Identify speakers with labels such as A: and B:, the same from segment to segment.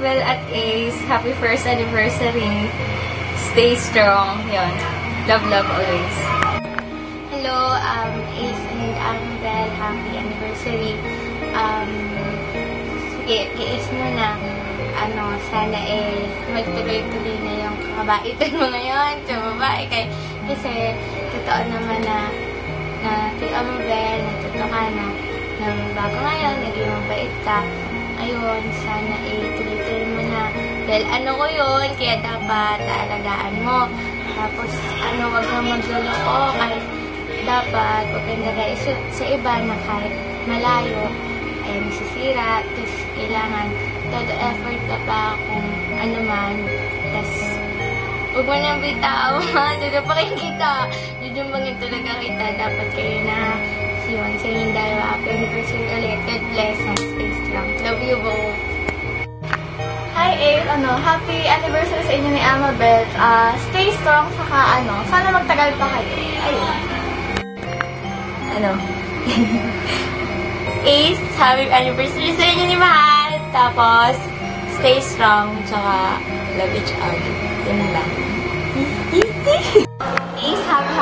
A: Amabel at Ace. Happy first anniversary. Stay strong. Yun. Love, love always.
B: Hello, Ace and Amabel. Happy anniversary. Ace muna. Sana magtuloy-tuloy na yung kabaitan mo ngayon sa babae. Kasi, totoo naman na kay Amabel, natuto ka na bago ngayon, naging mabait ka. Ayun, sana tuloy-tuloy mo na. Dahil ko yun, kaya dapat taalagaan mo. Tapos, wag kang magluloko. Kahit dapat, wag kang nagay sa iba na kahit malayo, ay masisira. Tapos, kailangan todo effort ka pa kung ano man. Tapos, huwag mo nang bitaw. Tutupakin kita. Jujumbangin talaga kita. Dapat kayo na yun. Sa inyong dalawa. Happy anniversary ulit. God bless and stay strong. Love you both.
C: Hi, Ace. Happy anniversary sa inyo ni Amabel. Stay strong, saka sana magtagal pa kayo. Ayun.
B: Ace, happy anniversary sa inyo ni Mahal. Tapos, stay strong, tsaka love each other. Yun lang.
C: Ace, happy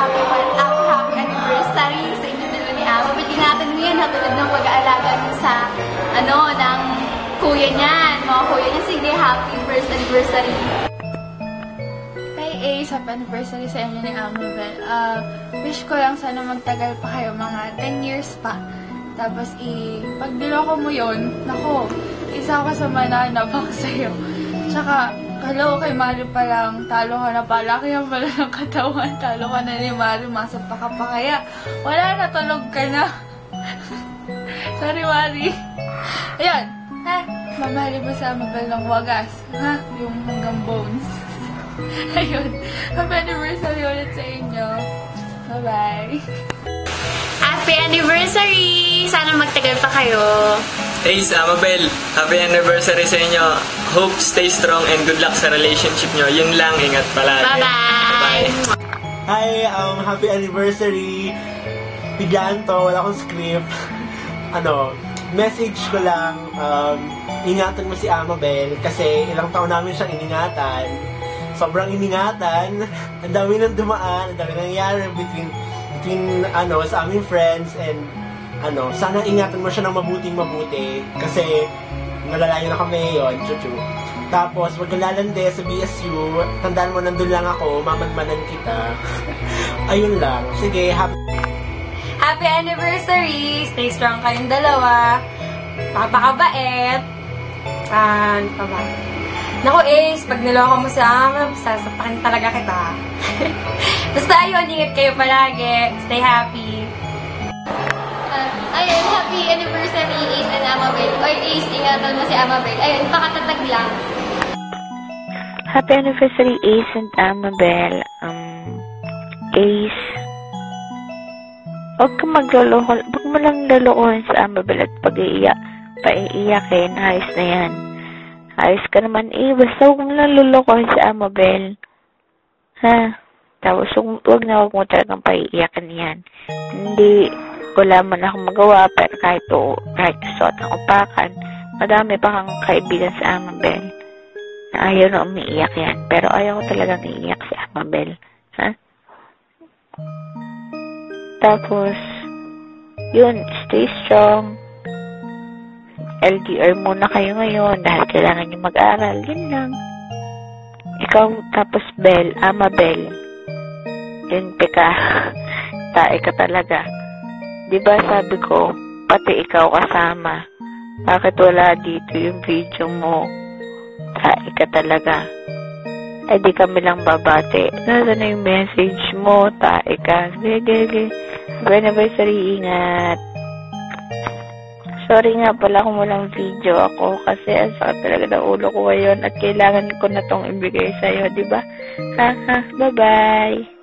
C: anniversary sa inyo dalawa ni Amabel. Ingatan mo yan, hatulad ng pag-aalaga niyo sa, ng kuya niyan. Mga kuya niya, sige, happy first anniversary.
D: Hi Ace, happy anniversary sa inyo ni Amabel. Wish ko lang sana magtagal pa kayo, mga 10 years pa. Tapos, pag niloko mo yun, nako, isa ka sa mananabak sa'yo. Tsaka, hello, kay Mario pa lang, talo ka na pala, kaya pala ng katawan, talo ka na ni Mario, masapa ka pa kaya. Wala na, tulog ka na. Sorry, Mari. Ayan, mamahali mo sa Amabel ng wagas, yung hanggang bones. Ayun, happy anniversary ulit sa inyo. Bye-bye.
B: Happy anniversary! Sana magtagal pa kayo.
E: Ace, Amabel, happy anniversary sa inyo. Hope stay strong and good luck sa relationship nyo. Yun lang, ingat palagi.
B: Bye-bye!
F: Hi, happy anniversary. Bigyan to, wala akong script. Message ko lang, ingatan mo si Amabel kasi ilang taon namin siyang iningatan. Sobrang iningatan, ang dami nang dumaan, ang dami nangyayari between sa aming friends and sana ingatan mo siya ng mabuting-mabuti kasi malalayo na kami yun, chuchu. Tapos, wag kang lalande sa BSU, tandaan mo nandun lang ako, mamadmanan kita. Ayun lang. Sige,
A: Happy anniversary! Stay strong kayong dalawa. Pakabait. Ano pa ba? Naku, Ace, pag niloko mo sa amin, sasapakin talaga kita. Basta ayun, ingat kayo palagi. Stay happy.
C: Ayun, happy anniversary, Ace and Amabel. Or Ace, ingatan mo si Amabel. Ayun, pakatatag lang.
G: Happy anniversary, Ace and Amabel. Ace, huwag mo lang lalokohin sa Amabel at paiiyakin. Ayos na yan. Ayos ka naman basta huwag mo lang lalokohin sa Amabel. Tapos huwag mo talagang paiiyakin yan. Hindi, wala man akong magawa, pero kahit suot ng upakan, madami pa kang kaibigan sa Amabel na ayaw na umiiyak yan. Pero ayaw ko talagang iiyak si Amabel. Tapos, yun, stay strong. LDR muna kayo ngayon dahil kailangan nyo mag-aral. Yun lang. Ikaw, tapos Amabel. Yun, ka. Tae ka talaga. Diba sabi ko, pati ikaw kasama. Bakit wala dito yung video mo? Tae ka talaga. Di kami lang babate. Nasa na yung message mo? Tae ka. Sige. Happy anniversary, ingat. Sorry nga pala kung walang video ako kasi ang sakit talaga ng ulo ko ngayon at kailangan ko na tong ibigay sa'yo, diba? Bye-bye!